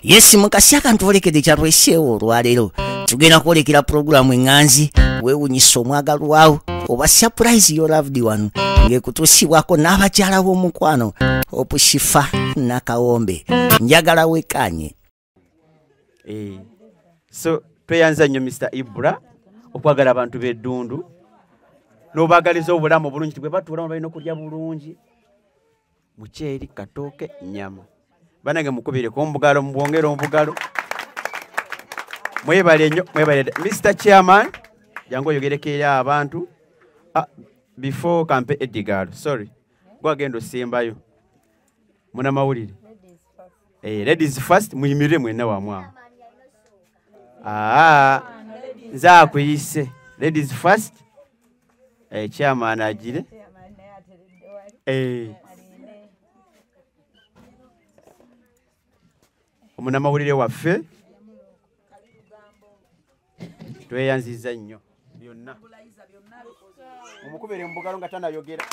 Yes mukasi akantu olekede kyatweseewo olwaleero tugenda kwolekera programu eŋŋanzi weewunyisa omwagalwawo oba surprise your loved one ng'ekutuusibwako n'abakyala b'omukwano Opushifa Nakawombe njagala wekanye. So tweyanza nnyo Mr. Ibra okwagala abantu b'eddundu n'obaagaliza obulamu bulungi bwe batuulamu balina okulya bulungi muceeri katooke nnyama banange mukubireko omubugalo mubwongere omubugalo mwebale nnyo mwebale Mr. Chairman jangu oyogereko eri abantu before kampe Edgar sorry gwagenda osembayo muna mawulire ladies first muyimirire mwenna wamwamu nze akuyise ladies first chairman agire omunamawulire waffe tweyanziza nnyo byonna omukubere mubugalo nga tanayogera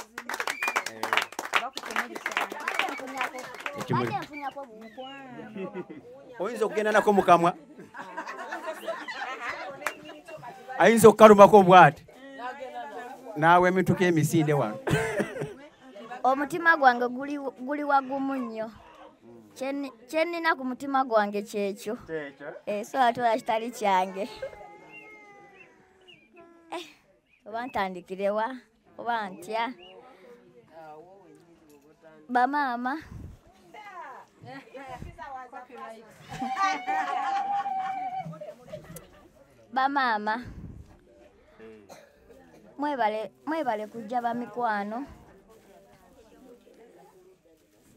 oyinza okugenda nako mukamwa ayinza okukalumako bwati naawe emituka emisinde wano omutima gwange guli wagumu nnyo kyenina ku mutima gwange kyekyo so atola kitali kyange oba ntandikirewa oba ntya bamaama bamaama mwebale kujja bamikwano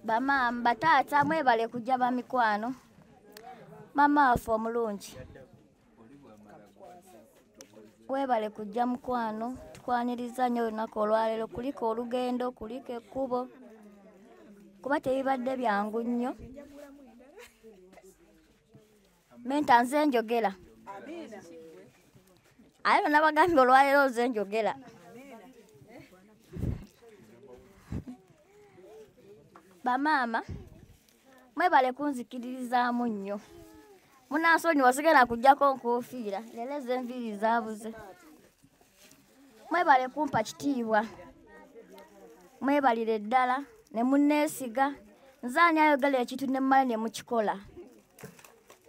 bamaama bataata mwebale kujja bamikwano mama waffe omulungi webale kujja mukwano tukwaniriza nnyo olunaku olwaleero kuliko olugendo kuliko ekkubo kuba tebibadde byangu nnyo menta nze njogera aye nabagambye olwaleero nze njogera bamaama mwebale kunzikiririzaamu nnyo munansonyi wasigala kujjako nkofiira leero ez'enviiri zaabuze mwebale kumpa kitiibwa mwebalire ddala ne munneesiga nze ani ayogera ekintu ne mmala ne mukikola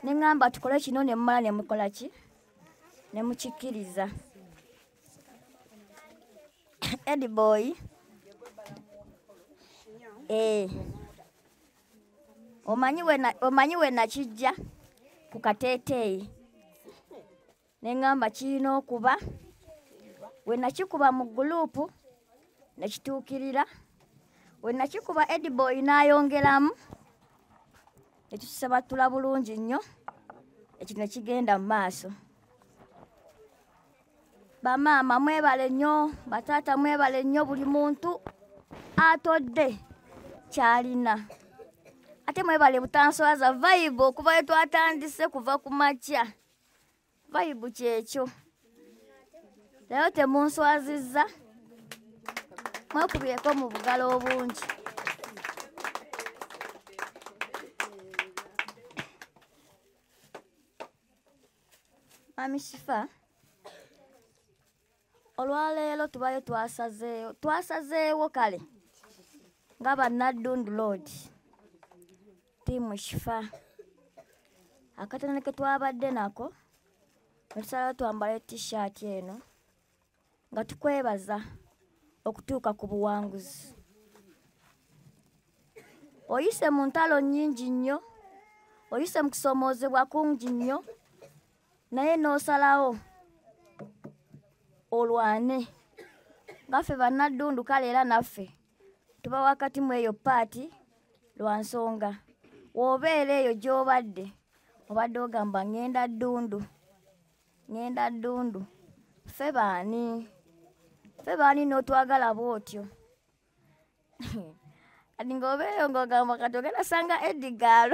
ne ŋŋamba tukole kino ne mmala ne mukola ki ne mukikkiriza Ediboy omanyi we nakijja ku kateeteeyi ne ŋŋamba kirina okuba we nakikuba mu guluupu ne kituukirira we nakikuba Ediboy n'ayongeramu ne tukisabatula bulungi nnyo ekyo ne kigenda mu maaso bamaama mwebale nnyo bataata mwebale nnyo buli muntu atodde kyalina ate mwebale butanswaza vibe okuva twatandise kuva ku makya vibe kyekyo leero temunswazizza mwekubyeko mu bugalo obungi Mami Shifa olwaleero tubayo twasazeewo kale nga bannadundu Lord tiimu Shifa akatone ke twabadde nako netusalawo twambale t-shirt eno nga tukwebaza okutuuka ku buwanguzi oyise mu ntalo nnyingi nnyo oyise mu kusomoozebwa kungi nnyo naye n'osalawo olwane nga ffe bannadundu kale era naffe tuba wakati mu eyo paati lwa nsonga w'obeera eyo gy'obadde obadde ogamba ŋŋenda ddundu ffe baani n'otwagala bw'otyo kati ng'obeeyo ng'ogamba kati ogenda sanga Edgar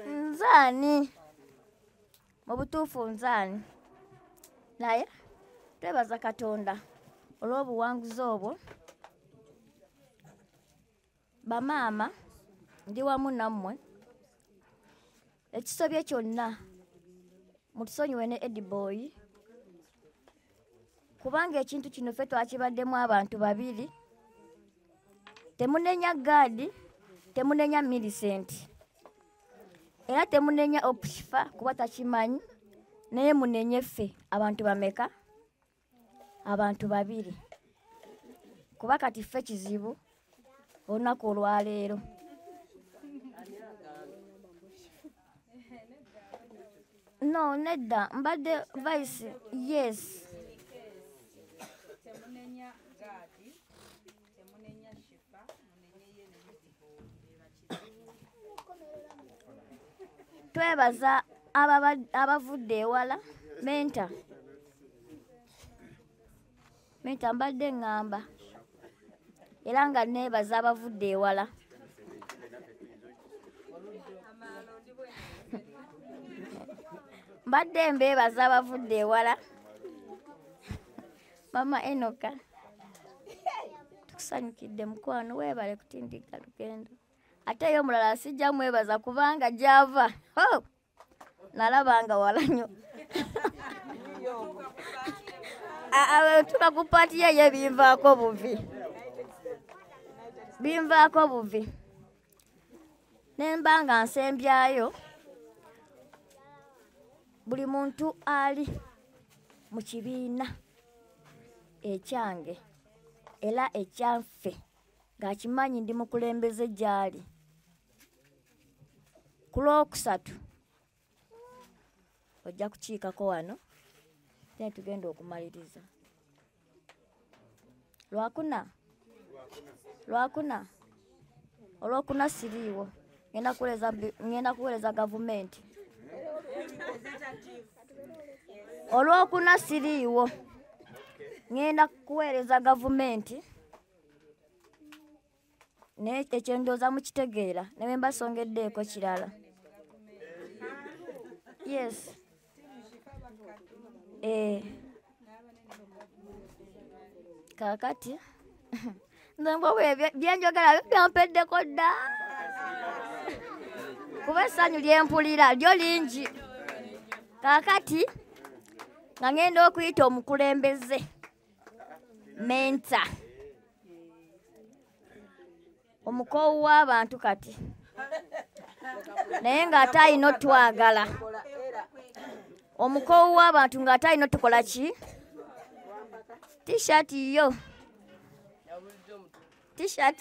nzaani mu butuufu nzaani naye twebaza Katonda olw'obuwanguzi obwo bamaama ndi wamu nammwe ekisobye kyonna mutusonyiwe ne Ediboy kubanga ekintu kino ffe twakibaddemu abantu babiri temunenya gaadi temunenya Millicent era temunenya Opshifa kuba takimanyi naye munenye ffe abantu bameka abantu babiri kuba kati ffe kizibu olunaku olwaleero no nedda mbadde vice yes twebaza abavudde ewala menta mbadde ŋŋamba era nga neebaza abavudde ewala mbadde mbeebaza abavudde ewala mama Enoka tukusanyukidde mukwano weebale kutindiga lugendo ate eyo omulala sijja mwebaza kubanga gyava nalabanga wala nnyo tuka ku paati yeyo binvaako buvi nemba nga nsembyayo buli muntu ali mu kibiina ekyange era ekyanffe ng'akimanyi ndi mukulembeze gy'ali ku Lwokusatu ojja kukiikako wano naye tugenda okumaliriza Lwakuna Olwokuna siriiwo ngenda kuweereza gavumenti Olwokuna siriiwo ngenda kuweereza gavumenti naye ekyo ndowooza mukitegeera ne bwe mbasongeddeeko kirala yes kaakati nzembwe byenjogera byampeddeko dda kuba essanyu lyempulira lyo lingi kaakati nga ngenda okuyita omukulembeze menta omukoowu w'abantu kati naye ng'ate alina otwagala omukoowu w'abantu ng'ate alina otukola ki t-shirt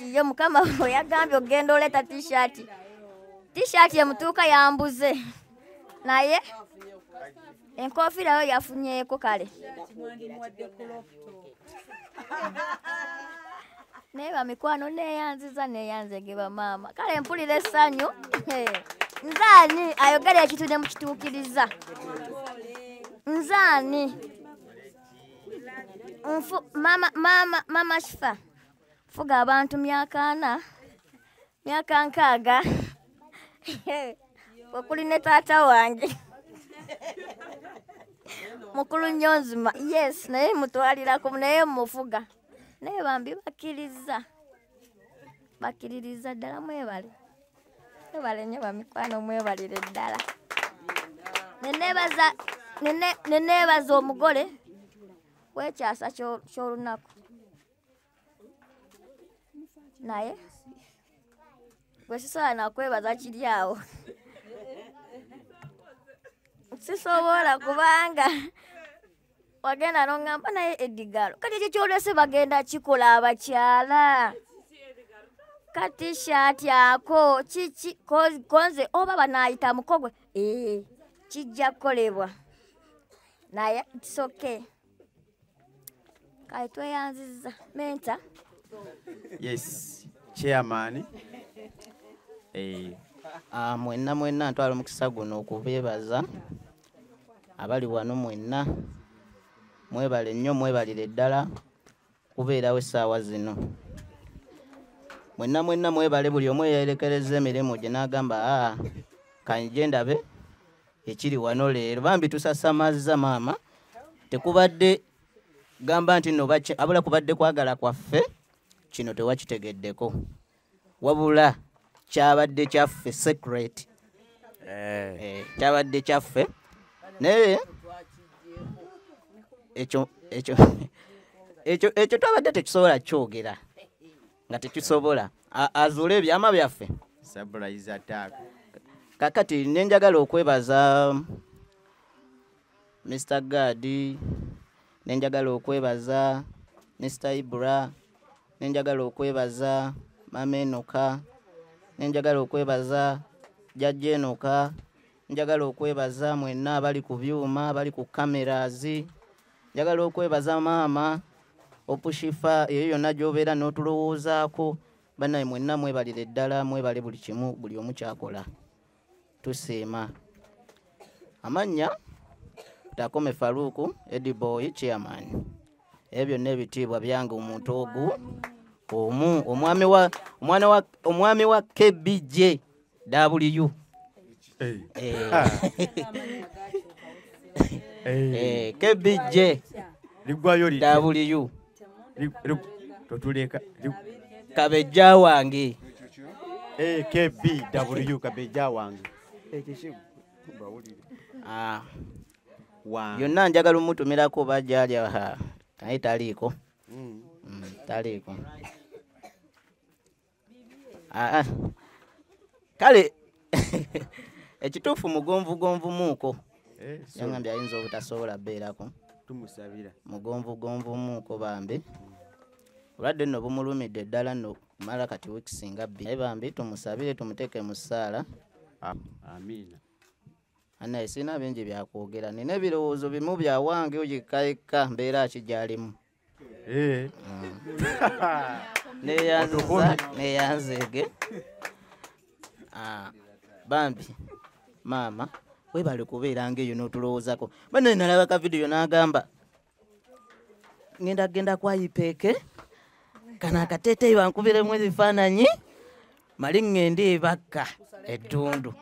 yo mukama we yagambye ogenda oleeta t-shirt emutuuka yambuze naye enkofiira yo yafunyeeko kale naye bamikwano neyanzege bamaama kale mpulira essanyu nzaani ayogera ekintu ne mukituukiriza nzaani mama Shifa fuga abantu myaka 6 okuli ne taata wange mukulu nnyo nzima yes naye mutwalirako naye mufuga naye bambi bakkiririza ddala mwebale nnyo bamikwano mwebalire ddala neneebaza omugole wekyasa ky'olunaku naye gwe sisobola nakwebaza kiri awo sisobola kubanga wagenda n'oŋŋamba naye Eddigalo kati ekyo kyolese bagenda kikola abakyala kati shaati ako konze oba banaayita mukogwe kijja kukolebwa naye tisoke kale tweyanziza menta yes chairman mwenna ntwala omukisa guno okubeebaza abali wano mwenna mwebale nnyo mwebalire ddala kubeerawo essaawa zino mwenna mwebale buli omu eyerekereza emirimu gye n'agamba kanje ndabe ekiri wano leero bambi tusasamazza maama tekubadde gamba nti no abula kubadde kwagala kwaffe kino tewakitegeddeko wabula kyabadde kyaffe secret kyabadde kyaffe naye ekyo twabadde tekisobola kyogera nga tekisobola azuula ebyama byaffe surprise attack. kakati nenjagala okwebaza Mr. Gadi, nenjagala okwebaza Mr. Ibra, nenjagala okwebaza Mama Enoka, nenjagala okwebaza Jajja Enoka, njagala okwebaza mwenna abali ku byuma, abali ku cameras, njagala okwebaza maama Opushifa eyo yonna gy'obeera n'otulowoozaako. Bannaye mwenna mwebalire ddala, mwebale buli kimu, buli omu kyakola. Tusiima. Amannya Takome Faruku, Eddie Boy, Chairman. Ebyo n'ebitiibwa byange omuntu ogu omu omwami wa KBJ W. KBJ ligwayo li W. totuleka Kabeja wange KBW kabeja wange yonna njagala omutumirako bajja alya naye taliiko taliiko kale ekituufu mugonvugonvu muuko yangambye ayinza obutasobola beerako tumusabira mugonvugonvu muuko bambi olwadde nno bumulumidde ddala nno mala kati wikisinga bbiri bambi tumusabire tumuteeke mu ssaala. Amiina. Annaye sina bingi byakwogera, nina ebirowoozo bimu bya wange ogikayika mbeera akigyalimu. Neyanzeege bambi maama webale kubeera ngaeyo n'otulowoozako. Banne nalaba ka vidiyo n'agamba ngenda kwa ipeeke kana akateeteeyi bankubiremu ebifaananyi mali ngende ebakka ettundu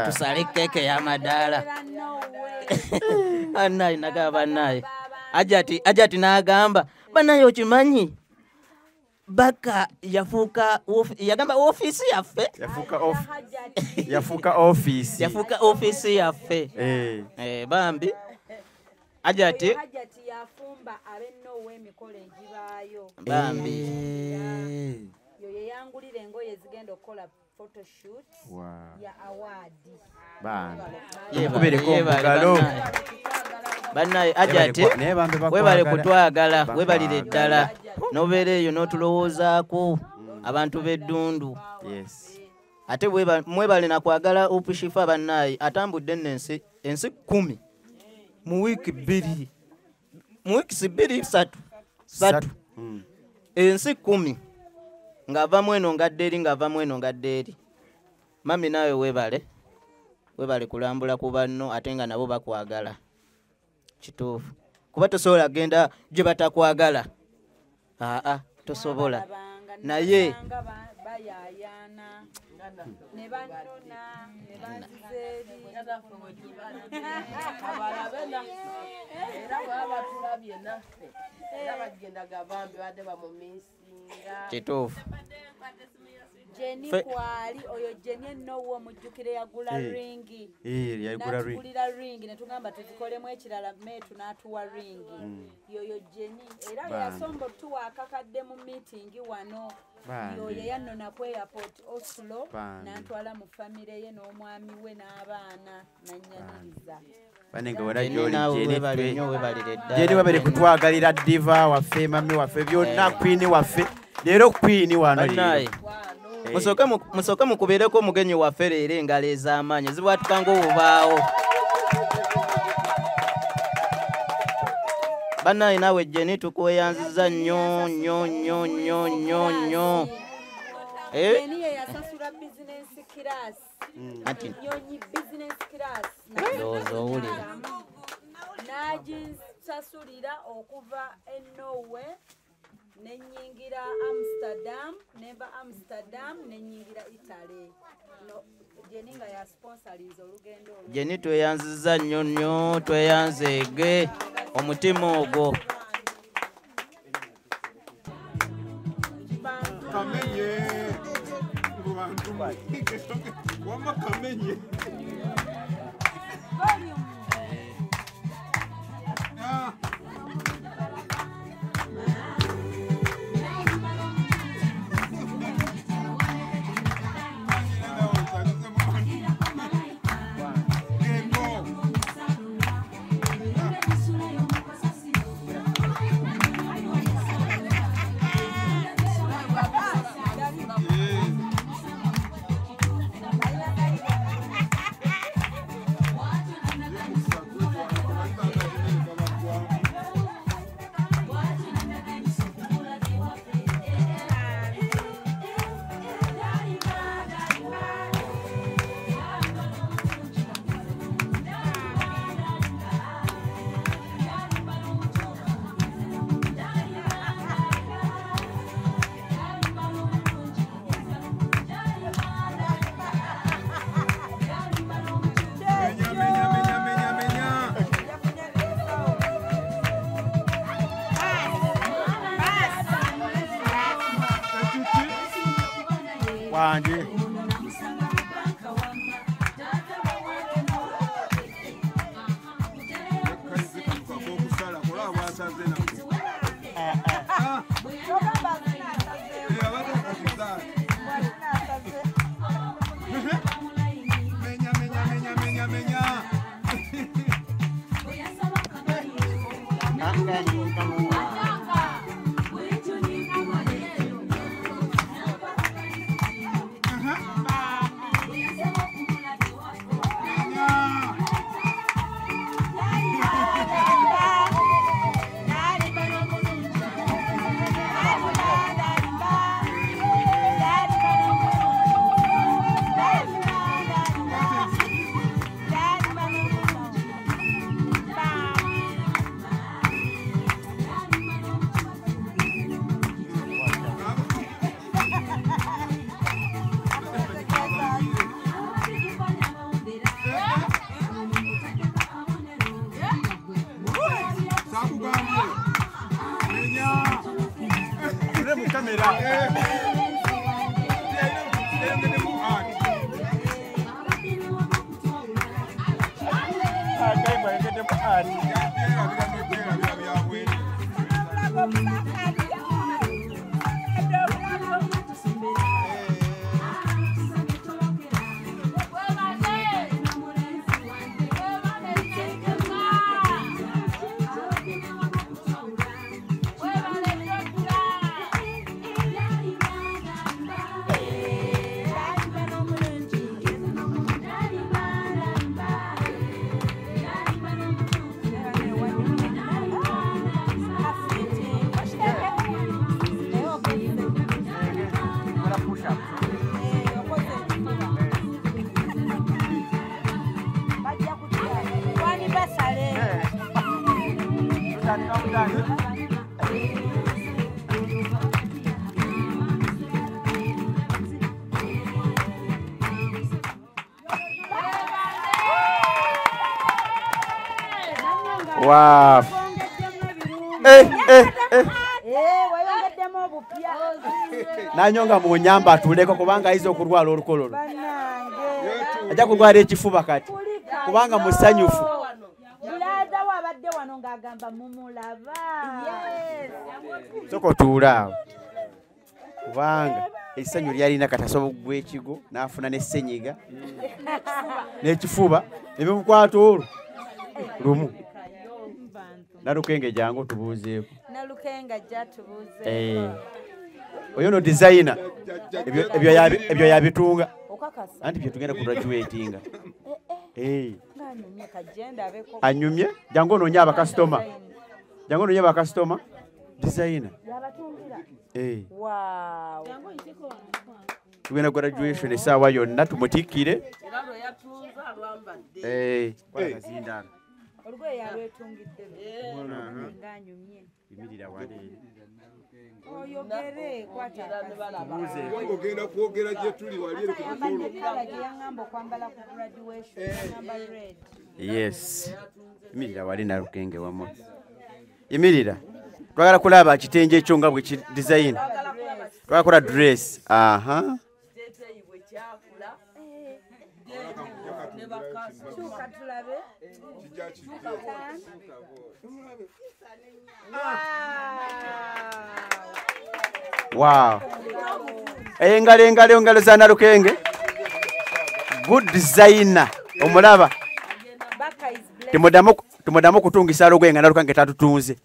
tusale keeke y'amadaala. Annaye nagamba bannaye ajati n'agamba bannaye okimanyi baka yagamba ofiisi yaffe yafuuka ofiisi yaffe bambi ajati yafumba abennowe emikolo egibaayo bambi yo yeyangulira engoye ezigenda okukola photoshoot ya awaadi kubereko omugalo bannaye ajati webale kutwagala webalire ddala nobeera eyo n'otulowoozaako abantu b'eddundu ate mwebale nakwagala Opushifa bannaye atambudde ensi 10 mu wiiki 2 mu wiiki 3 ensi 10 ng'avamu eno ngadde eri mami naawe webale kulambula ku banno ate nga nabo bakwagala kituufu kuba tosobola genda gye batakwagala tosobola naye bayayaana ne banona ne banzeeri era baba tulabye naffe era bagendaga bambi badde bamumisinga kituufu Jenny kwali oyo Jenny ennowo omujjukire yagula ringi natugulira ringi netugamba tuzikolemu ekirala metu n'atuwa ringi yoyo Jenny era yasomba tuwa akakadde mu meeting wano yoyo yanona ku airport Oslo n'antwala mu famire ye n'omwami we n'abaana n'annyaniriza banenga wala Jeni wabere kutwagalira diva waffe mami waffe byonna queen waffe leero queen wano musooke mukubeereko omugenyi waffe leero engalo ez'amaanyi zibwatukanga obubaawo bannaye naawe Jeni tukweyanziza nnyo Jenny yasasula business class ati nyonyi business class ndowooza owulira n'agisasulira okuva Norway nenyingira Amsterdam neva Amsterdam nenyingira Italy Jenny nga ya sponsoriza olugendo olwo. Jenny tweyanziza nnyo tweyanzeege omutima ogwo Wange. Wow. Nanyonga mu nyamba atuleko kubanga aizo okurwala olukololo. Ajja kurwala ekifuba kati. Kubanga musanyufu. Bulaza wabadde wano ng'agamba mumulaba. Soko tuulaawo. Kubanga essanyu lyalina katasobo gw'ekigo n'afuna n'essenyiga n'ekifuba ebimukwata olwo lumu. Nalukenge jangu tubuuzeeko. Nalukenge ajja tubuuzeeko. Oyo no designer ebyo yabitunga. Anti bye tugenda ku graduatinga. Nganyumye kagenda abeko. Anyumye jangu onoonya abakasitoma. Jangu onoonya abakasitoma designer. Yabatungira. Wow. Tugenda graduation essaawa yonna tumutikkire. Zindala. Olugwe yalwetungidde. Nganyumye. Imirira wale. Oyogere kwata. Ogenda kwogera gye tuli wali ku mukolo. Yangamba kwambala ku graduation number red. Yes. Imirira wale na Lukenge wamo. Imirira. Twagala kulaba kitenje ekyo nga bwe design. Twagala dress. Aha. Kyuka tulabe. Wow. Engalo za Nalukenge. Good designer. Omulaba. Tumudamu kutungisa lugwenga Nalukenge tatutunze.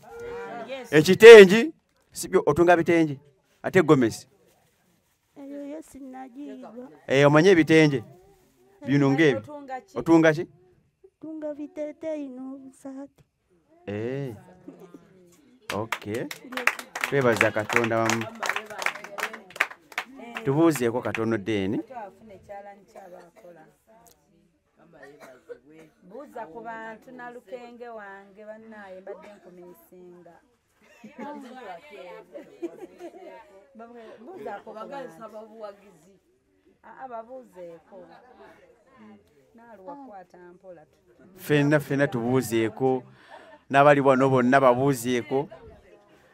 Ekitengi sibyo otunga bitengi. Ate Gomez. Omanye ebitengi. Bino ngebi. Otunga ki? Tunga vitete ino busati. Okay. Twebaza Katonda wamu. Tubuuzeeko katono deni. Buuza ku bantu Nalukenge wange bannaye mbadde nkumisinga. Buuza ku bagalisa babuwagizi. Ababuuzeeko. Naaluwa kwata mpola. Fenna tubuuzeeko. N'abali wano bonna babuuzeeko.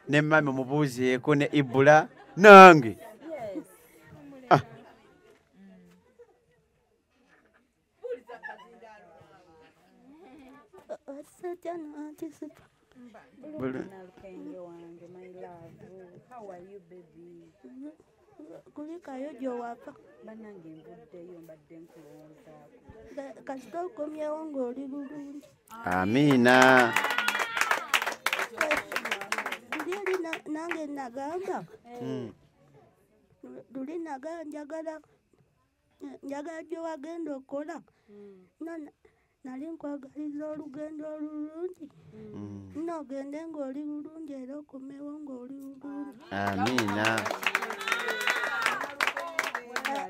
Ne mami mubuuzeeko ne Ibula nange. Nalukenge wange, my love. How are you, baby? Kulikayo gyowapa. Bannange nvuddeyo mbadde nkulowoozaako. Kasita okomyewo ng'oli bulungi. Amiina. Luli nange nagamba. Luli njagala gye wagenda okola. Nali nkwagaliza olugendo olulungi. Nogende ng'oli bulungi era okomewo ng'oli bulungi. Amiina.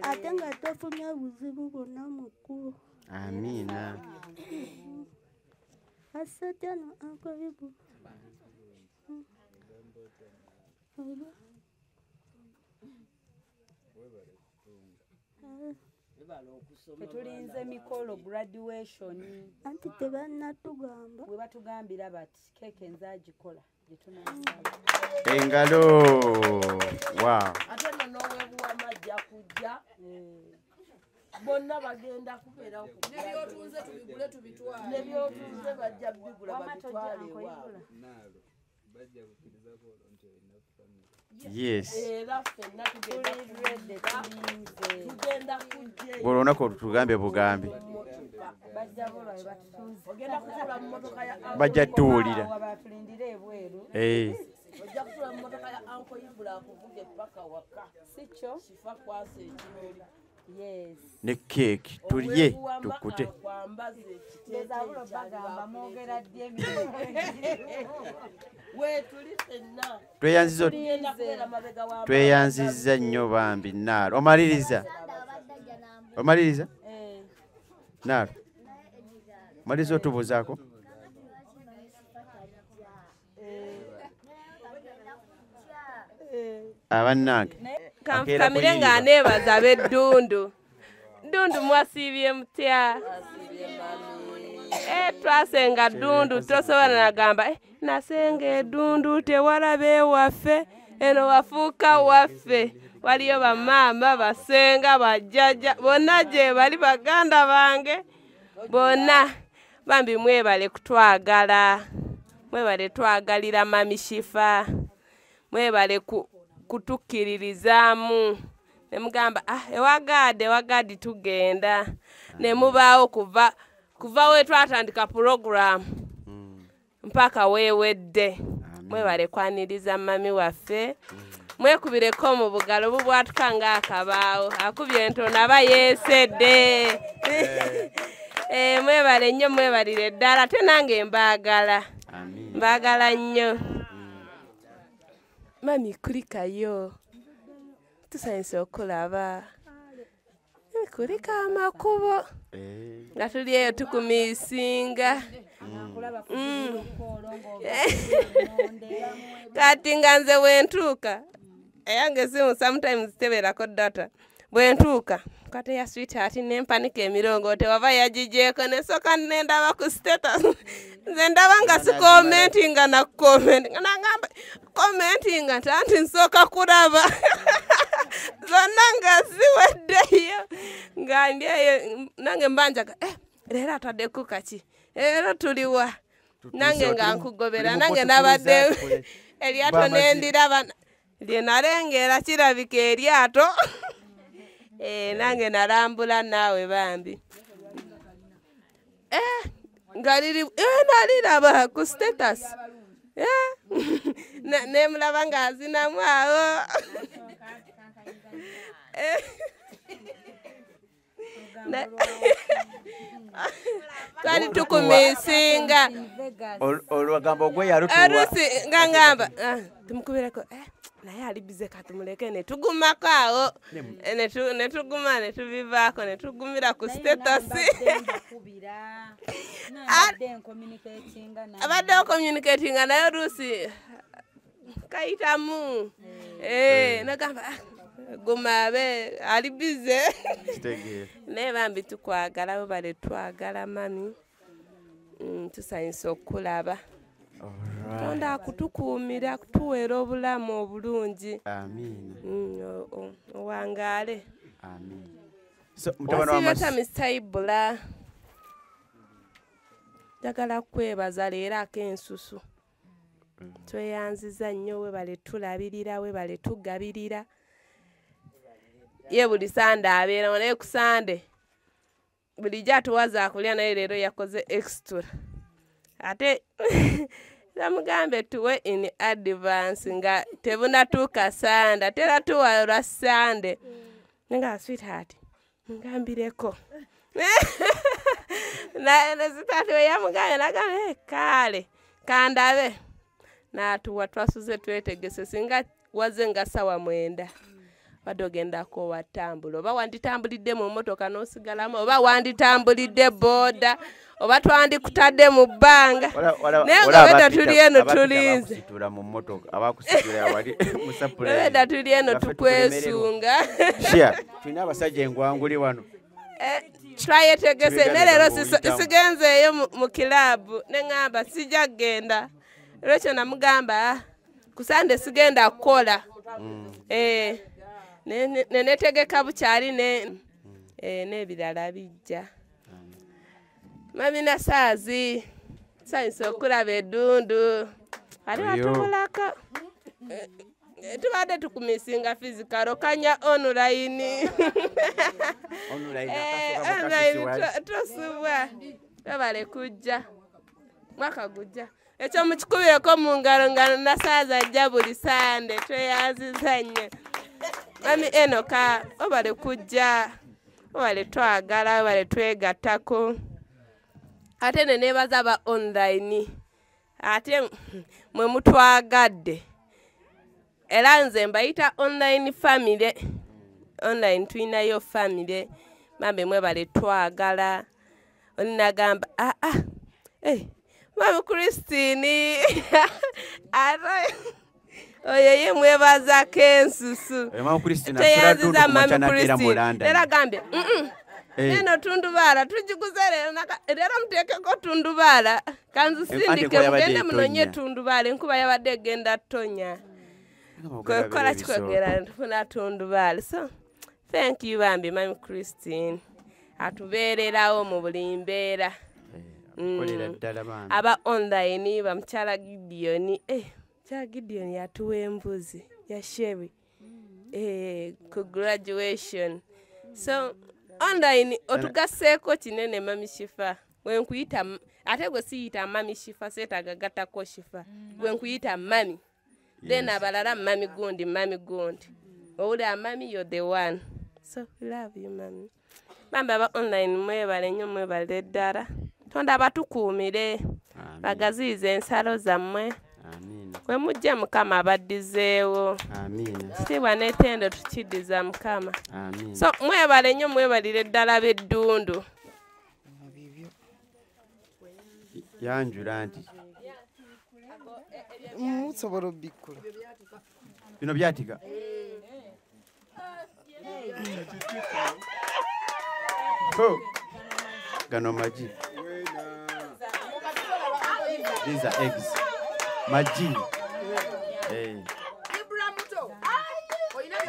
Ate nga tofunye buzibu bwonna mu kkubo. Amiina. Asante no Uncle Ibu. Tetulinze mikolo graduation. Anti tebannatugamba. Bwe batugambira bati keeke nze agikola gye tunasaba. Engalo. Wow. Ate n'oweebuwa amajja kujja. Bonna bagenda kubeera okugula. Nebyotunze tubigule tubitwale. Nebyotunze bajja bigula babitwale ewaabwe. Yes. Era ffenna tugenda kujja. Buli lunaku tugambe bugambi. Ogenda kutula mu mmotoka ya Bajja tuwulira. Batulindira ebweru. ojja kutula mu mmotoka ya Uncle Ibula akuvuge paka waka. Sikyo. Kifa kwasa ekimuli. Yes. Ne cake tulye tukute. Bezabulo bagamba mwogera dye we tuli fenna. Tweyanziza nnyo bambi Nalo. Omaliriza? Omaliriza? Nalo. Maliriza otubuuzaako? Abannange. Kamire nga neebaza b'eddundu. Ddundu mwasiibye mutya? Twasenga ddundu tosobola nagamba nasenga eddundu tewalaba ewaffe eno wafuuka waffe. Waliyo bamaama basenga bajjajja bonna gye bali baganda bange bonna bambi mwebale kutwagala. Mwebale twagalira mami Shifa. Mwebale kutukkiririzaamu. Ne mugamba ewagadi tugenda. Ne mubaawo kuva we twatandika program mpaka weewedde. Mwebale kwaniriza mami waffe. Mwekubireko mu bugalo bubwatuka ng'akabaawo. Akubye entono aba yeesedde. Mwebale nnyo mwebalire ddala. Ate nange mbaagala. Mbaagala nnyo. Mami kulikayo. Tusanyuse okulaba. Kulika amakubo. Nga tuli eyo tukumisinga. Kati nga nze bwentuuka. Eyange simu sometimes tebeerako data. Bwentuuka. Kati ya sweetheart nempanika emirongo tewava yagijeeko nesoka nendaba ku status. Nze ndaba nga sikomentinga na comment. Nangamba commentinga tanti nsooka kulaba. Zonna nga ziweddeyo. Nga ndyeyo nange mbanjaga leero ataddeko kaki leero tuliwa nange nga nkugobera nange nabadde eryato nendiraba lye nalengera kirabika eryato nange nalambula naawe bambi nga liri naliraba ku status nemulaba ng'azinamu awo twali tukumisinga olwagamba ogweyalo arusi nga ngamba tumukubireko naye ali bize katumuleke netugumako awo netuguma netubivaako netugumira ku status abadde ocommunicatinga naye oluusi kayitamu nagamba gumabe ali bize naye bambi tukwagala webale twagala mami tusanyusa okulaba Tonda akutukuumira akutuweera obulamu obulungi owangaale asiibeta Mr. Ibula njagala kwebaza leero ak'ensusu tweyanziza nnyo webale tulabirira webale tugabirira ye buli sande abeerawo naye ku sande bulijjo atuwaza akulya naye leero yakoze extra ate namugambe tuwe in advance nga tebunatuuka sande ate era tuwa lwa sande nga sweetheart ngambireko sweetheart we yamugambe nagambe kale kandabe n'atuwa twasuze twetegese singa waze nga sawa 9 badde ogendako watambula oba wanditambulidde mu mmotoka n'osigalamu oba wanditambulidde booda oba twandikutadde mu bbanga naye nga weda tuli eno tulinze weda tuli eno tukwesunga tulina abasajja engwanguli wano twayetegese ne leero sigenzeeyo mu kilaabu ne ŋŋamba sijja kgenda lwekyo namugamba kusande sigenda kukola nenetegeka bukyali n'ebirala bijja mami nasaazi sanyusa okulaba eddundu ali watubulako tubadde tukumisinga fizikalo kanya online tosubwa webale kujja mwaka gujja ekyo mukikubireko mu ngalo nga nasaaza ajja buli sande tweyanziza nnyo mami enoka obale kujja obale twagala obale twegattako ate nenebaza ba online ate mwe mutwagadde era nze mbayita online family online tuyinayo family mambe mwebale twagala oninagamba mami Christine oyo ye mwebazako ensusu teyanziza mami Christine era gambye neno tundubaala tugiguze leero muteekeko tundubaala kanzisindike mugende munonye tundubaala enkuba yabadde egenda tonya kwekola kikwegera ntufuna tundubaala so thank you bambi mami Christine atubeererawo mu buli mbeera aba online bamukyala Gideon mukyala Gideon yatuwa embuzi ya Sherry ku graduation so online otugaseeko kinene mami Shifa wenkuyita ate gwe siyita mami Shifa seetagagatako Shifa wenkuyita mami then abalala mami gundi owulira mami you're the one so we love you mami bambi aba online mwebale nnyo mwebale ddala tonda abatukuumire bagaziyiza ensalo zammwe we mujje Mukama abaddizeewo kitiibwa n'ettendo tukiddiza Mukama so mwebale nnyo mwebalire ddala b'eddundu yanjula nti musobola obikkula bino byatiga gano magi these are eggs magi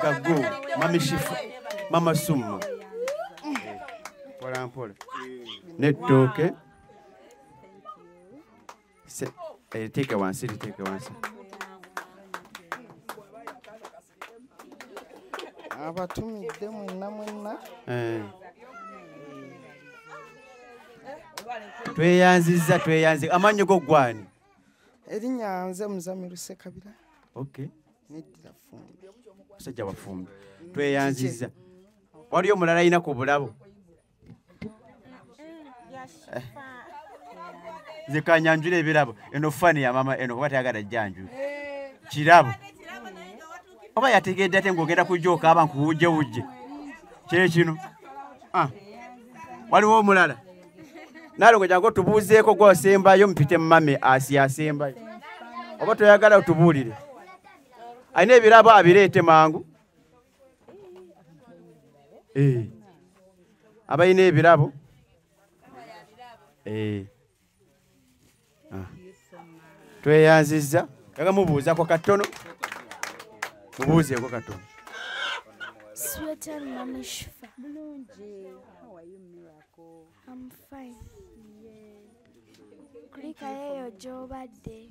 gago mami Shifa mama Summa mpola mpola n'ettooke teeka wansi liteeke wansi abatumidde mwenna tweyanziza amanyi go gwani erinnya nze Muzamiru Ssekabira okay neddira Fumbi musajja wafumbi tweyanziza waliyo omulala alina ku bulabo nze kanyanjula ebirabo eno fani ya mama eno kuba tayagala jjanjula kirabo oba yategedde ate ng'ogenda kujooka aba nkuwujjewujje kyekino waliwo omulala naalongo jangu otubuuzeeko gw'osembayo mpite mumame asembayo oba toyagala otubuulire alina ebirabo abireete mangu abalina ebirabo tweyanziza yaga mubuuzako katono mubuuzeeko katono Sweeter Mami Shifa. How are you, Miracle? I'm fine. Kulika yeyo gy'obadde.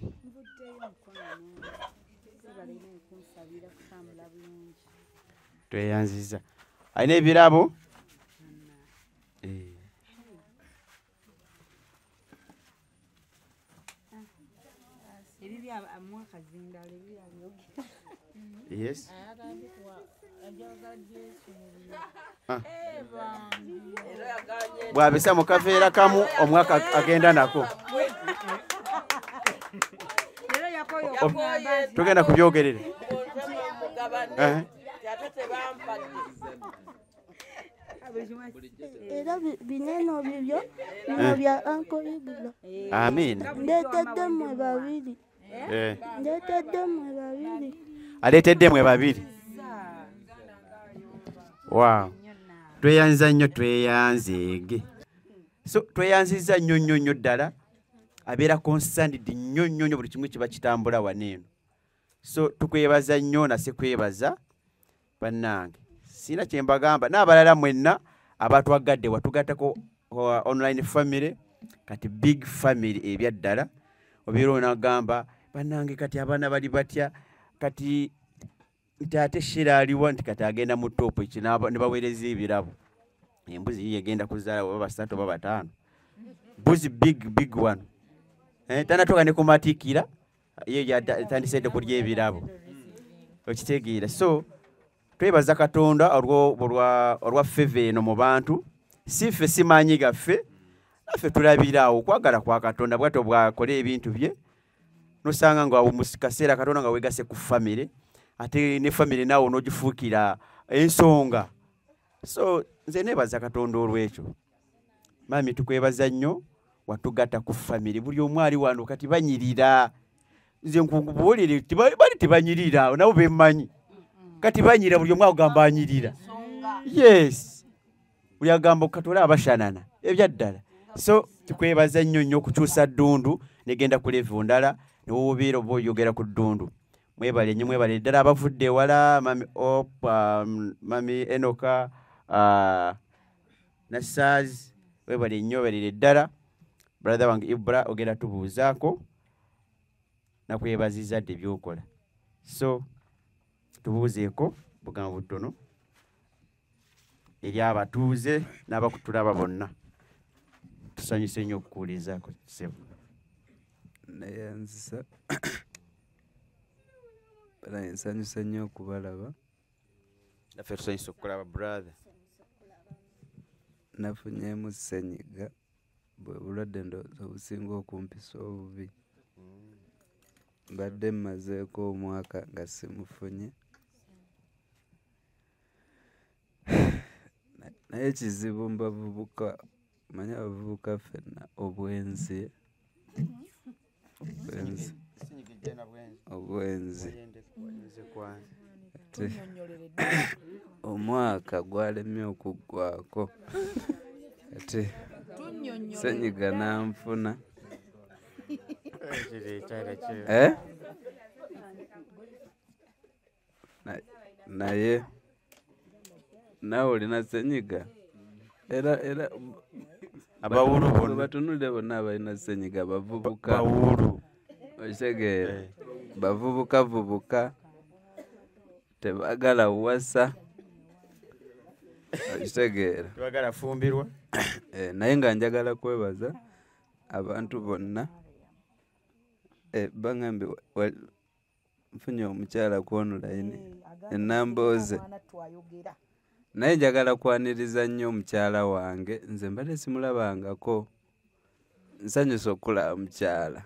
tweyanziza alina ebirabo yes bwabisa mu kaveera kamu omwaka agenda nako tugenda kubyogerera Era bineno bibyo bino bya Uncle Ibula. Amina. Ndeetedde mmwe babiri. Ndeetedde mmwe babiri. Aleetedde mmwe babiri. Wow. Tweyanza nnyo tweyanzeege. So tweyanziza nnyo ddala abeera concerned nnyo buli kimu kiba kitambula waneeno. So tukwebaza nnyo nase kwebaza bannange. Sina kye mbagamba n'abalala mwenna abatwagadde watugattako online family kati big family ebyaddala obeera onagamba bannange kati abaana bali batya kati nti ate Shira aliwo nti kati agenda mu topo eki ne baweereza ebirabo embuzi yiye egenda kuzaala oba basatu oba bataano mbuzi big one tanatoka ne kumatiikira ye yatandisedde kulya ebirabo okitegeera so twebaza Katonda olwa favor eno mu bantu si ffe simanyi gaffe naffe tulabiraawo okwagala kwa Katonda bw'atyo bwakola ebintu bye nosanga nga mu kaseera Katonda nga weegase ku famire ate ne famire naawe n'ogifuukira ensonga so nze neebaza Katonda olw'ekyo mami tukwebaza nnyo watugatta ku famire buli omu ali wano kati banyirira nze nkubuulire bali tebanyirira nabo bemmanyi kati banyira buli omu agamba anyirira yes buli agamba Katonda abashanana ebyaddala so tukwebaza nnyo okukyusa ddundu negenda ku level ndala n'obubeera oba oyogera ku ddundu mwebale nnyo mwebale ddala abavudde ewala mami Enoka Nasaz webale nnyo balire ddala brother wange Ibra ogenda tubuuzaako nakwebaziza dde byokola so tubuuzeeko bugambo butono eri abatuuze n'abakutulaba bonna tusanyuse nnyo okukuulizaako sebo nayanzisa bala nsanyusa nnyo okubalaba naffe tusanyusa okukulaba brother nafunyeemu ssenyiga bwe bulwadde ndowooza obusinga okumpisa obubi mbadde mmazeeko omwaka nga simufunye naye kizibu mbavubuka manya abavubuka ffenna obwenzi omwaka gwalemye okuggwako ate ssenyiga nanfuna naye naawe olina ssenyiga era Abawulu bonna. batunulire bonna abalina ssenyiga bavubuka Bawulu. okitegeera bavubuka tebagala wasa okitegeera tebagala fumbirwa naye nga njagala kwebaza abantu bonna baŋambye nfunye omukyala ku online enambooze naye njagala kwaniriza nnyo omukyala wange nze mbadde simulabangako nsanyusa okulaba mukyala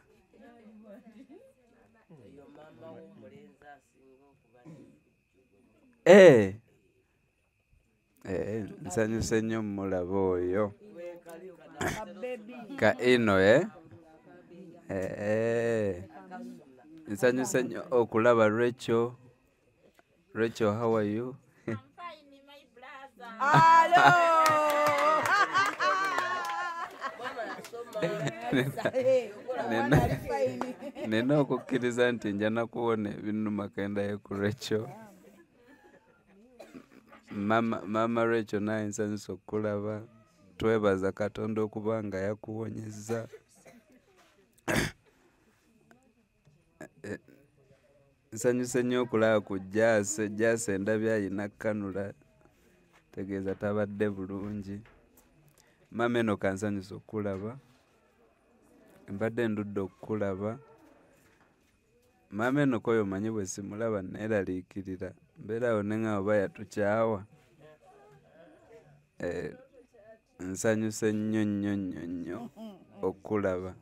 nsanyuse nnyo mulaba oyo ka ino nsanyuse nnyo okulaba Rachel, how are you? Nina okukkiriza nti nja nakuwona ebinuma kendayo ku Rachel. Mama Rachel naye nsanyusa okulaba. Twebaza Katonda okuba nga yakuwonyezza. Nsanyuse nnyo okulaba ku Jase endabye ayina kanula tegeeza tabadde bulungi. Mama eno kansanyusa okulaba. Mbadde ndudde okukulaba. Mama eno koyo manyi bwe simulaba neeraliikirira. Mbeerawo ne nga oba yatukyawa. Nsanyuse nnyo okulaba.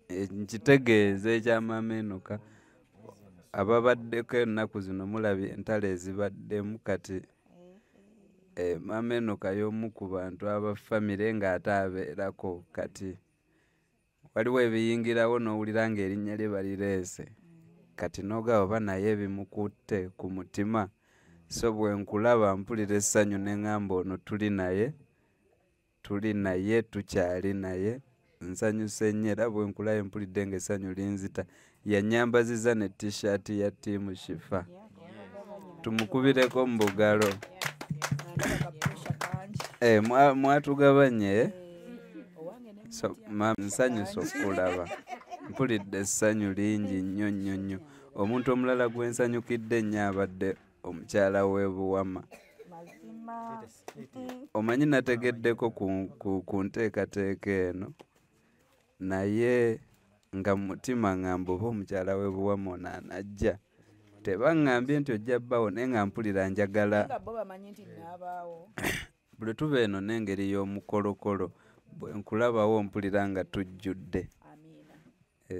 Nkitegeeza ekya mama enoka. Ababaddeko ennaku zino mulabye entalo ezibaddemu kati mama enoka y'omu ku bantu abafamire ng'ate abeerako kati waliwo ebiyingirawo n'owulira ng'erinnya lye balireese kati n'ogaba oba naye ebimukutte ku mutima so bwe nkulaba mpulira essanyu ne ŋŋamba ono tuli naye tukyali naye nsanyuse nnyo era bwe nkulabe mpulidde ng'essanyu linzita yannyambaziza ne t-shirt ya ttiimu Shifa tumukubireko mu bugalo mwatugabanye so nsanyusa okulaba mpulidde essanyu lingi nnyo omuntu omulala gwe nsanyukidde nnyo abadde omukyala w'e Buwama omanyi nategeddeko ku nteekateeka eno naye nga mu mutima ŋŋamba oba omukyala w'e Buwama ono anajja tebaŋŋambye nti ojja bbaawo naye nga mpulira njagala buli tuba eno n'engeri y'omukolokolo bwe nkulabawo mpulira nga tujjudde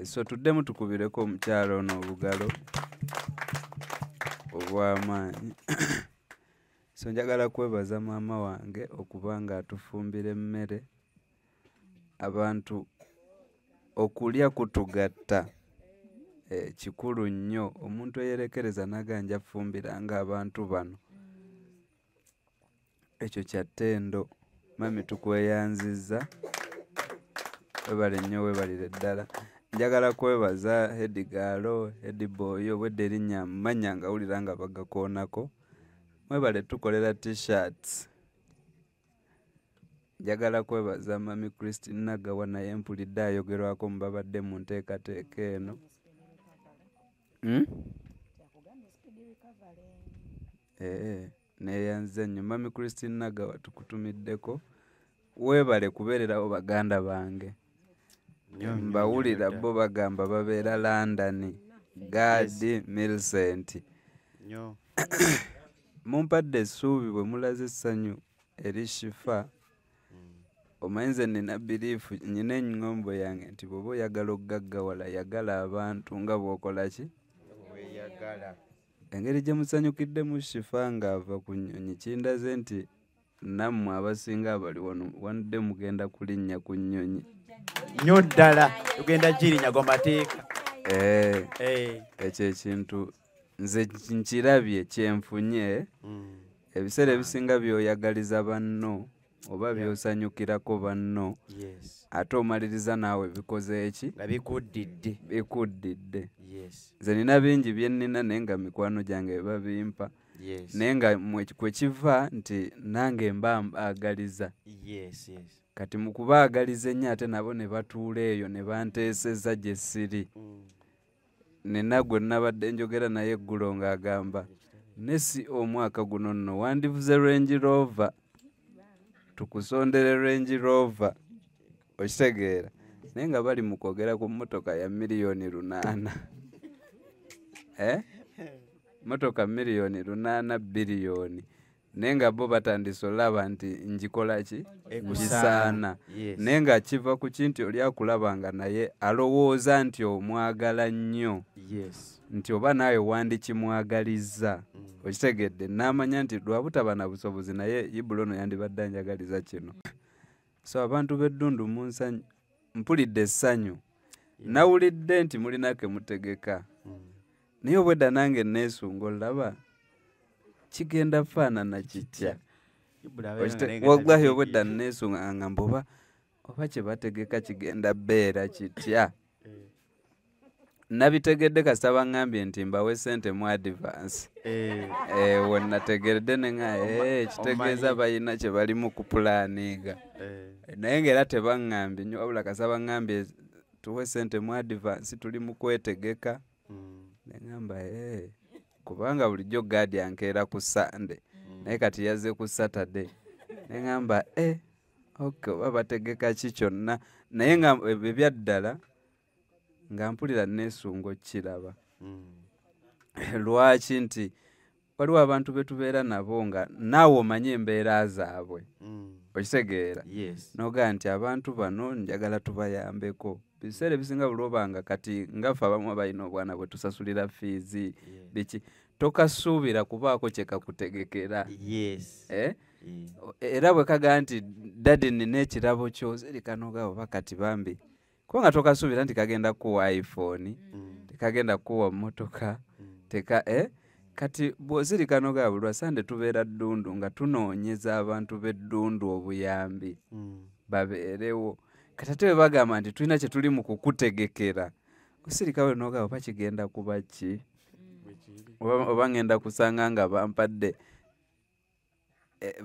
so tuddemu tukubireko omukyala ono obugalo obw'amaanyi so njagala kwebaza maama wange okuba nga atufumbira emmere abantu okulya kutugatta kikulu nnyo omuntu eyerekereza naganja fumbira ng'abantu bano ekyo kya ttendo mami tukweyanzizza webale nnyo webalire ddala njagala kwebaza Edgalo Edboy obwedde erinnya mmanya ngawulira nga bagakoonako mwebale tukolera t-shirts njagala kwebaza mami Christine Nagawa naye mpulidde ayogerwako mubabadde mu nteekateeka eno neyanze nnyo mami Christine Nagawa tukutumiddeko weebale kubeererawo baganda bange mbawulira bo bagamba babeera London Gadi Millicent mumpadde essuubi bwe mulaze essanyu eri Shifa omanyi nze nina biriifu nyina ennyombo yange nti bw'oba oyagala okugaggawala yagala abantu nga bw'okola ki engeri gye musanyukiddemu Shifa ng'ava ku nnyonyi kindaze nti nammwe abasinga abali wano wanudde mugenda kulinnya ku nnyonyi nnyo ddala tugenda girinnya go mateeka ekyo ekintu nze nkirabye kyenfunye ebiseera ebisinga by'oyagaliza banno oba by'osanyukirako banno ate omaliriza naawe bikoze eki bikuddidde nze nina bingi bye nnina naye nga mikwano gyange beba bimpa Yes. naye nga kwe kiva nti nange mba mbagaliza. Yes, yes. Kati mu kubaagaliza ennyo ate nabo ne batuula eyo ne banteeseza gye siri. Nena gwe nabadde njogera naye eggulo ng'agamba Nesi omwaka guno nno wandivuze Range Rover, tukusondere Range Rover, okitegeera. Naye nga bali mu kwogera ku mmotoka ya $8,000,000. Mmotoka $8,000,000 biliyoni. Naye nga bo batandise olaba nti njikola ki? Ngisaana. Naye nga kiva ku kinti oli akulabanga naye alowooza nti omwagala nnyo. Nti oba naawe wandikimwagaliza. Okitegedde n'amanya nti lwabutaba na busobozi naye Ibula ono yandibadde anjagaliza kino. So abantu b'eddundu mpulidde essanyu. Nawulidde nti mulina ke mutegeka. Naye obwedda nange neesunga olaba kigenda faanana kitya. Wagwayo obwedda neesunga ngamba oba kye bategeka kigenda beera kitya. Nabitegedde kasita baŋŋambye nti mbawe ssente mu advance. We nategeredde ne nga kitegeeza balina kye balimu ku pulaaninga. Naye ng'era tebaŋŋambye nnyo wabula kasita baŋŋambye tuwe ssente mu advance tuli mu kwetegeka. Ne ŋŋamba kubanga bulijjo gaadi ankeera ku Sande naye kati yazze ku Saturday. Ne ŋŋamba okay oba bategeka ki kyonna naye nga ebyaddala nga mpulira neesunga okiraba. Lwaki nti waliwo abantu be tubeera nabo nga naawe omanyi embeera zaabwe. Okitegeera? Nogaa nti abantu bano njagala tubayambeko. Biseera ebisinga bulobanga kati ngaffe abamu balina obwana bwe tusasulira fiizi biki tokasuubira kubaako kye kakutegekera. Era bwe kagaa nti dadi nina ekirabo ky'ozirika nogaa oba kati bambi kubanga tokasuubira nti kagenda kuwa iPhone, tekagenda kuwa mmotoka, kati bw'ozirika nogaa buli Sande tubeera ddundu nga tunoonyeza abantu b'eddundu obuyambi babeerewo. Kati ate bwe bagamba nti tulina kye tuli mu kukutegekera, osirika we nogaa oba kigenda kuba ki? Oba ngenda kusanga nga bampadde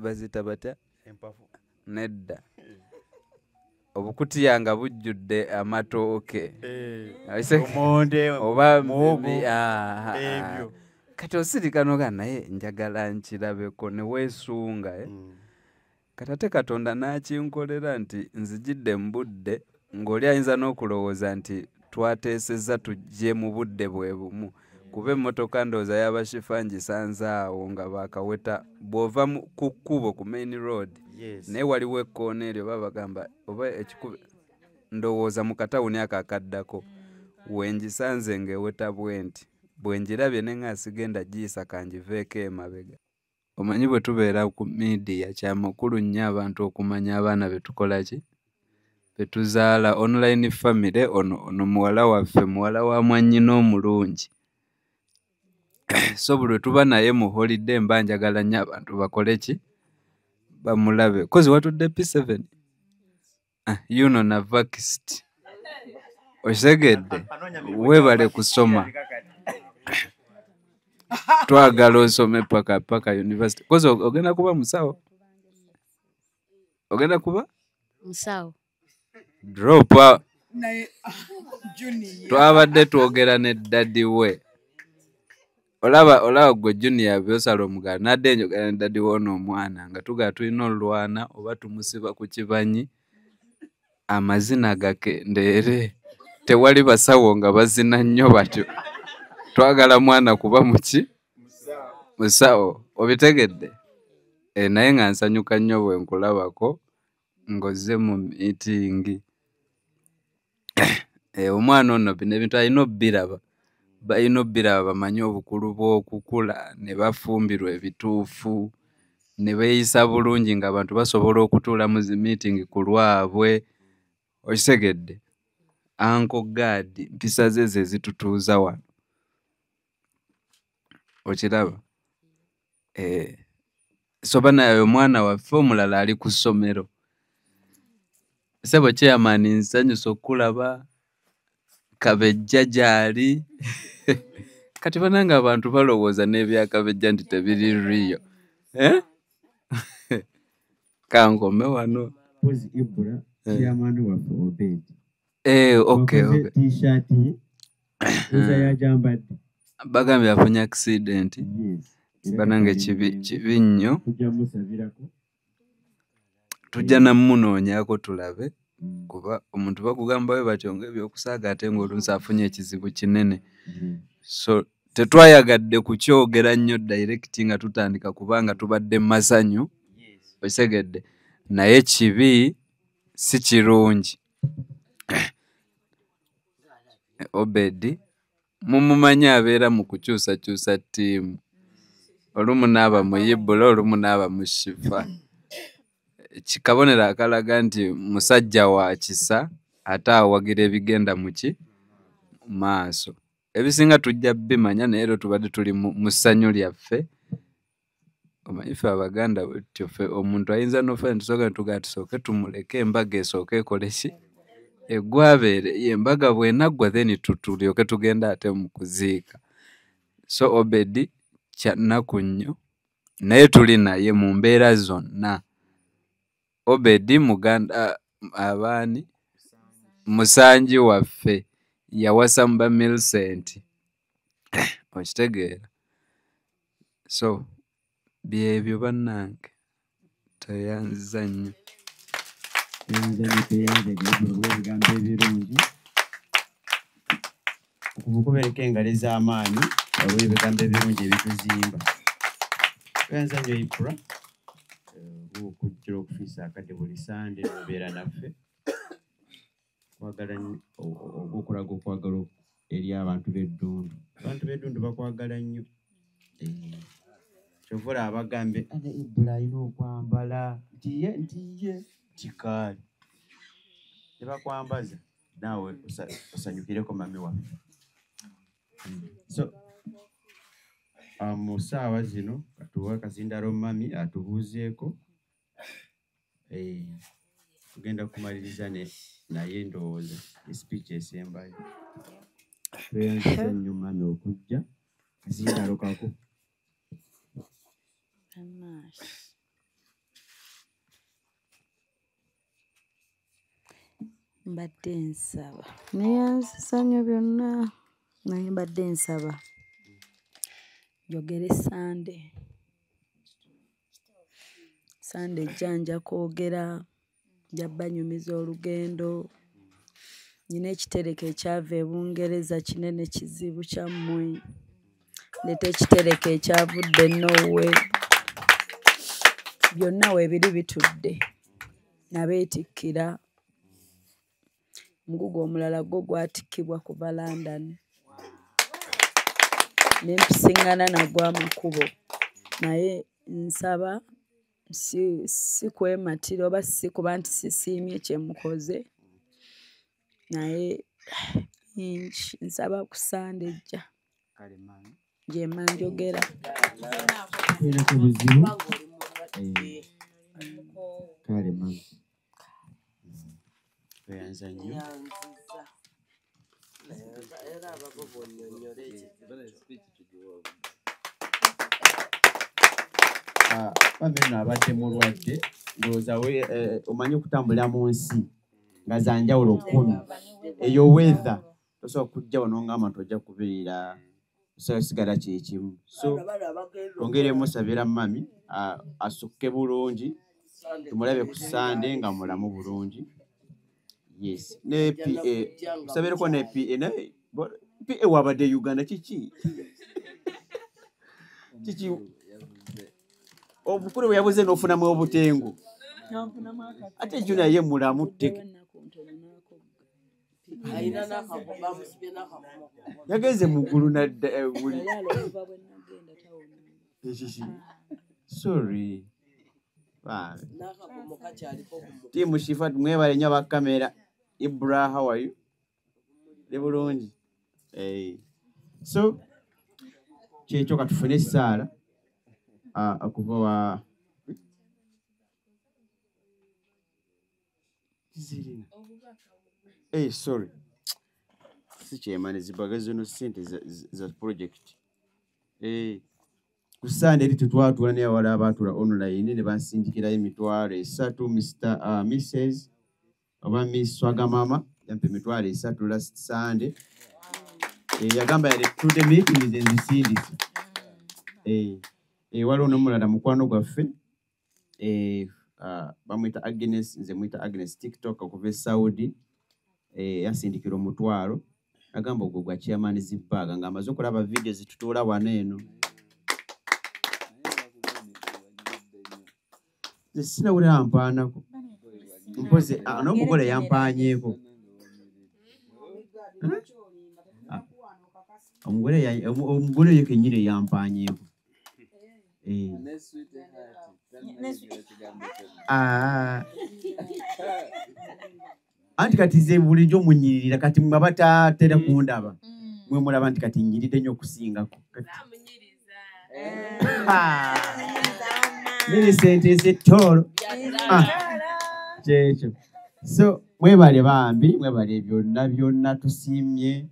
bazita batya? Nedda. Obukutiya nga bujjudde amatooke. Oba ebyo. Kati osirika nogaa naye njagala nkirabeko ne weesunga. Kati ate Katonda n'akinkolera nti nzijidde mu budde ng'oli ayinza n'okulowooza nti twateesezza tujje mu budde bwe bumu. Kuba emmotoka ndowooza y'abashifa ngisanze awo nga baakaweta bw'ova ku kkubo ku main road. Naye waliwo ekkoona eryo bagamba oba ekikubo ndowooza mu katawuni ako akaddako wengisanze ng'eweta bwenti. Bwe ngirabye ne nga sigenda giyisa kangiveeko emabega. Omanyi bwe tubeera ku media kya makulu nnyo abantu okumanya abaana be tukola ki? Be tuzaala online family ono muwala waffe muwala wa mwannyina omulungi. So buli tuba naye mu holiday mba njagala nnyo abantu bakole ki? Bamulabe. Kozi watudde P7? Yuno na vaxed. Osegedde. Weebale kusoma. Twagala osome paka university. Kozi ogenda kuba musawo? Ogenda kuba? Musawo. Drop out. Twabadde twogera ne daddy we. Olaba gwe Junior byosala omugala nadde njogera ne daddy wono omwana nga tuga tulina olwana oba tumusiba ku kibanyi amazina gakendeere. Tewali basawo nga bazina nnyo batyo. Twagala mwana kuba muki? Musawo. Obitegedde? Naye nga nsanyuka nnyo bwe nkulabako ngozze mu meeting. Omwana ono bino ebintu alina obbiraba. Balina obbiraba bamanye obukulu bw'okukula ne bafumbirwa ebituufu ne beeyisa bulungi ng'abantu basobola okutuula mu zi meeting ku lwabwe. Okitegedde? Uncle God mpisa ze zitutuuza wano. Okiraba? Soba naye omwana waffe omulala ali ku ssomero. Sebo chairman nsanyusa okulaba Kabejja gyali kati bananga abantu balowooza n'ebyakabejja nti tebiri riyo kankome wano chairman waffe Obed okay. T-shirt yajambadde bagambye afunye accident banange kibi nnyo tujja namunoonyako tulabe kuba omuntu bakugamba we batyo ng'ebyokusaaga ate ng'olunsi afunye ekizibu kinene so tetwayagadde kukyogera nnyo direct nga tutandika kubanga tubadde masanyu osegedde naye kibi si kirungi Obedi mumumanyi abeera mu kukyusakyusa ttiimu olumu naaba muyibula olumu naaba mushifa kikabonero akalaga nti musajja wa kisa ate awagira ebigenda muki maaso ebisinga tujja bimanya naye ero tubadde tuli mu ssanyu lyaffe omanyi ffe Abaganda bwetyo ffe omuntu ayinza n'ofa ntusooka netugaa tusooke tumuleke embaga esooke ekole ki eggwabeere embaga bwenaggwa then tulyoke tugenda ate mu kuziika so Obedi kyannaku nnyo naye tuli naye mu mbeera zonna Obedi muganda abaani musanji waffe yawasa mu ba Millicent okitegeera so byebyo bannange toyanziza nnyo ebigambo ebirungi okukubereka engalo ez'amaanyi olw'ebigambo ebirungi ebituzimba toyanza nnyo Ipra okujjira okufiisa akadde buli sande nobeera naffe kwagala okukulaga okwagala eri abantu b'eddundu bakwagala nnyo kyovula abagambe ane Ipra alina okwambala ntiye kikaali tebakwambaza naawe osanyukireko mami waffe so mu ssaawa zino katuwa Kasindalo mami atubuuzeeko tugenda kumaliriza naye ndowooza speech esembayo tweyanziza nnyo mami okujja Kasindalo kako mbadde nsaba neyanzisa nnyo byonna naye mbadde nsaba njogere sande ejjanja kwogera njabanyumiza olugendo nyina ekitereko ekyava e Bungereza kinene kizibu kyammwe ndeta ekitereko ekyavudde Norway byonna weebiri bitudde nabeetikkira mugugu omulala gwo gwatikkibwa kuva London nempisiŋŋana nagwa makubo naye nsaba si kwematira oba si kuba nti sisiimye kyemukoze naye nsaba ku sande ejja gyemma njogera kale mami tweyanza nnyo bameno abadde mulwadde ndowooza omanyi okutambulira mu nsi nga za njawulo 10 eyo weather tosobola kujja wano ngamba nti ojja kubeera sigala kyekimu so ongeremu sabira mami asukke bulungi tumulabe ku sande nga mulamu bulungi yes ne PA sabireko ne PA naye PA wabadde Uganda kiki obukulu bwe yabuze n'ofunamu obutengu ate juna ye mulamu teke yageze mugulu nadda sorry tiimu Shifat mwebale nnyo abakamera Ibra how are you ne bulungi so kyekyo katufune essaala akuva wa sorry si chairman zibaga zino sente za project ku Sunday eri tutwatula ne wala abatula online ne bansindikira emitwalo 3 Mr. Mrs. oba Miss Swaga mama yampe emitwalo 3 last Sunday yagamba yali tude meeting ezisindisa waliwo n'omulala mukwano gwaffe bamwita Agnes nze mwita Agnes TikTok okuva e Saudi yasindikira omutwalo agamba ogwo gwa chairman zibbaga nga amaze okulaba video zitutuula wano eno sinawulira yampaanako mpoze n'omugole yampaanyeeko omugole ye kenyire yampaanyeeko anti kati ze bulijjo munyirira kati mwe batatera kundaba mwe mulaba nti kati nyiridde nnyo okusingako Millicent ez'ettolo kyekyo so mwebale bambi mwebale byonna tusiimye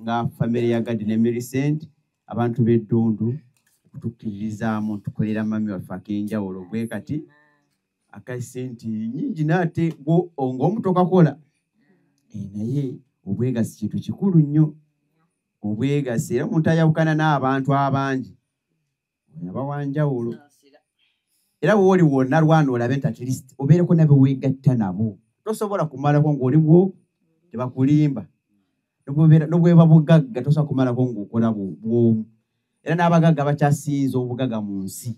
nga famire ya Gadi ne Millicent abantu b'eddundu okutukkiririzaamu tukolera mami waffe ak'enjawulo bwe kati akasente nyingi naate ng'omutokakola naye obwegasi kintu kikulu nnyo obwegasi era omuntu ayawukana n'abantu abangi aba wanjawulo era wooli wonna lwana olabe nti at least obeereko nabe weegatta nabo tosobola kumalako ng'olibwo tebakulimba n'obweba bugagga tosobola kumalako ng'okola bwomu era n'abagagga bakyasinza obugagga mu nsi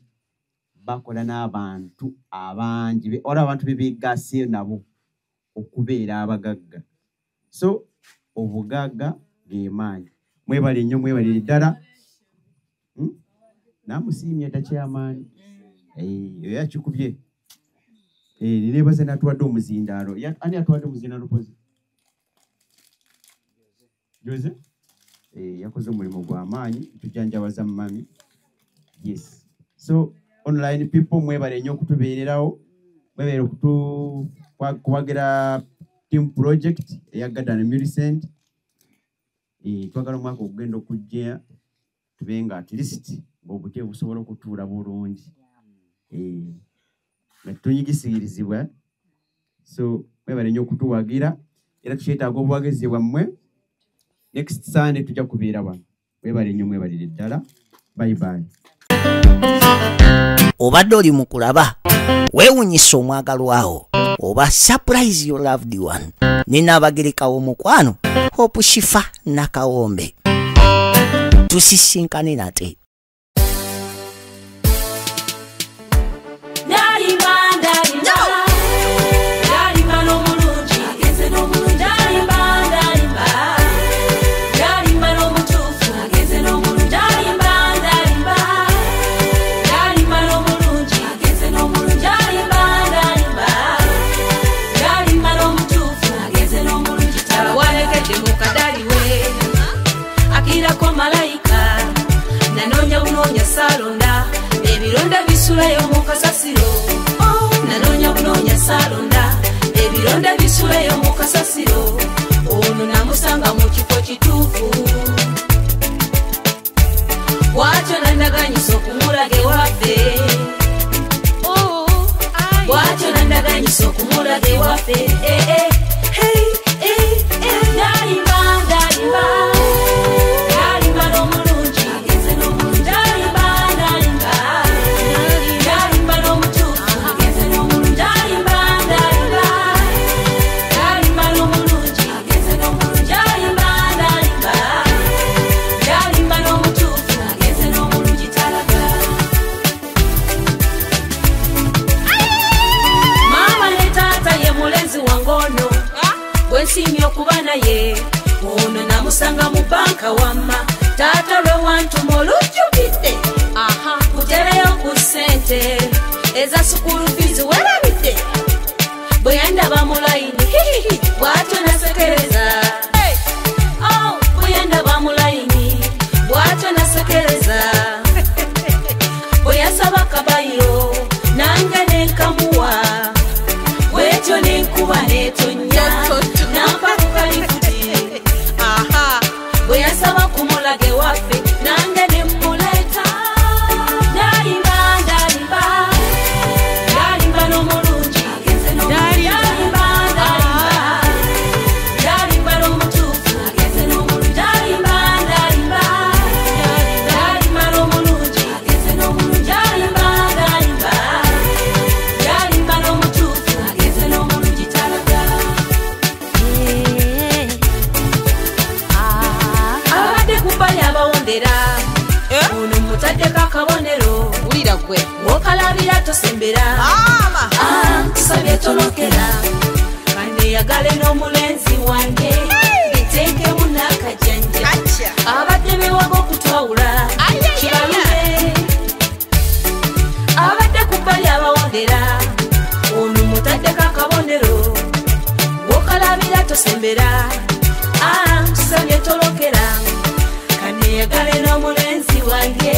bakola n'abantu abangi ola abantu bebeegase nabo okubeera abagagga so obugagga geemaanyi mwebale nnyo mwebalire ddala namusiimye takyamaanyi oyo yakikubye nineebaze natuwadde omuzindaalo ani atuwadde omuzindaalo pozi Jose yakoze omulimu gw'amaanyi tujjanjabaza mami yes so online people mwebale nnyo okutubeererawo mwebale kuwagira team project eya Gada ne Millicent twagala omwaka okugenda okujja tube nga at least ng'obutye busobola okutuula bulungi nga tunyigisirizibwa so mwebale nnyo okutuwagira era tukyetaaga obuwagizi bwammwe next Sunday tujja kubeera wano mwebale nnyo mwebalire ddala bye bye obadde oli mu kulaba weewunyisa omwagalwawo oba surprise your loved one ninaabagerekawo omukwano Hope Shifa Nakawombe tusisinkane nate salonda ebironda bisulayo mu kasasiro nanonya kunonya salonda ebironda bisulayo mu kasasiro ono namusanga mu kifo kituufu bwatyo nandaganyisa okumulage waffe bwatyo nandaganyisa okumulage waffe ndalimba ndalimba simyo kuba naye ono namusanga mu banka wamma taata lwe wantuma olujjukidde kutereyo ku ssente eza sukulu fiizi werabidde bwe yandaba mu layini bw'atyo nasekereza bwe yandaba mu layini bw'atyo nasekereza bwe yasaba kabayiro nange nenkamuwa bwetyo nenkuba netonya abadde bewaga okutwawula kibalume abadde ku bbali abawondera ono mutaddeko akabondero wokalabira tosembera tusabye tolokera kaneyagale n'omulenzi wange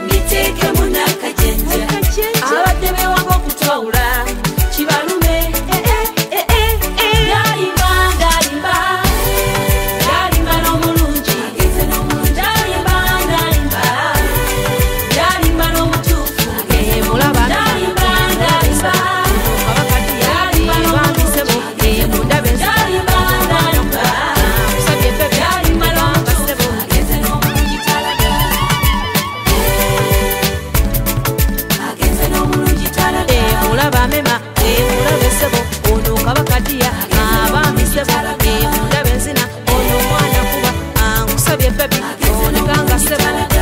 ngiteeke munakajenja abadde bewaga okutwawula kibalume kabakadiya abamisebo emunda benzina ono mwana kuba angusabye bebi onekanga sebo